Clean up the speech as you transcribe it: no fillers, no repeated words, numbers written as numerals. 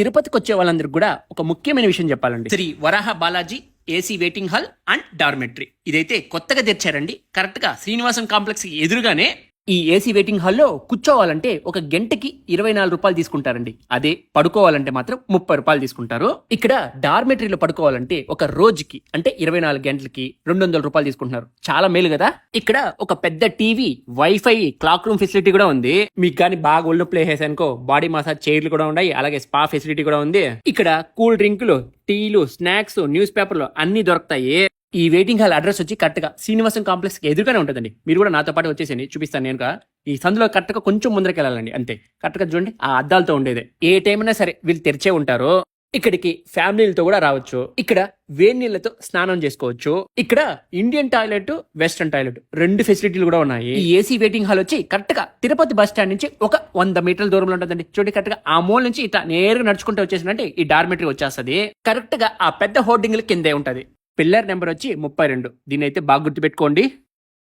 తిరుపతికి వచ్చే వాళ్ళందరికీ కూడా ఒక ముఖ్యమైన విషయం చెప్పాలండి. Shri Varaha Balaji AC waiting hall and dormitory ఇదైతే కొత్తగా తెచ్చారండి. కరెక్ట్ గా శ్రీనివాసం కాంప్లెక్స్ కి ఎదురుగానే ఈ ఏసీ వెయిటింగ్ హాల్లో కూర్చోవాలంటే ఒక గంటకి 24 రూపాయలు తీసుకుంటారండి. అదే పడుకోవాలంటే మాత్రం 30 రూపాయలు తీసుకుంటారు. ఇక్కడ డార్మెటరీలో పడుకోవాలంటే ఒక రోజుకి అంటే 24 గంటలకి 200 రూపాయలు తీసుకుంటున్నారు. చాలా మేలు కదా. ఇక్కడ ఒక పెద్ద TV, wifi, clock room facility కూడా ఉంది. మీకు కానీ బాగా ఒళ్ళు ప్లే చేసానుకో బాడీ మసాజ్ చైర్లు కూడా ఉన్నాయి. అలాగే స్పా ఫెసిలిటీ కూడా ఉంది. ఇక్కడ కూల్ డ్రింకులు, టీలు, స్నాక్స్, న్యూస్ పేపర్లు అన్ని దొరుకుతాయి. ఈ వెయిటింగ్ హాల్ అడ్రస్ వచ్చి కరెక్ట్ గా శ్రీనివాసం కాంప్లెక్స్ కి ఎదురుగానే ఉంటుందండి. మీరు కూడా నాతో పాటు వచ్చేసి చూపిస్తాను. నేను ఈ సందులో కరెక్ట్ గా కొంచెం ముందరికి వెళ్ళాలండి. అంతే. కరెక్ట్ గా చూడండి, ఆ అద్దాలతో ఉండేది. ఏ టైం అయినా సరే వీళ్ళు తెరిచే ఉంటారు. ఇక్కడికి ఫ్యామిలీలతో కూడా రావచ్చు. ఇక్కడ వేడి నీళ్లతో స్నానం చేసుకోవచ్చు. ఇక్కడ ఇండియన్ టాయిలెట్, వెస్టర్న్ టాయిలెట్ రెండు ఫెసిలిటీలు కూడా ఉన్నాయి. ఈ ఏసీ వెయిటింగ్ హాల్ వచ్చి కరెక్ట్ గా తిరుపతి బస్ స్టాండ్ నుంచి ఒక 100 మీటర్ల దూరంలో ఉంటుందండి. చూడండి, కరెక్ట్ గా ఆ మూల నుంచి ఇట్లా నేరుగా నడుచుకుంటూ వచ్చేసినట్టే ఈ డార్మెటరీ వచ్చేస్తుంది. కరెక్ట్ గా ఆ పెద్ద హోర్డింగ్ల కిందే ఉంటది. పిల్లర్ నెంబర్ వచ్చి 32. దీన్ని అయితే బాగా గుర్తుపెట్టుకోండి.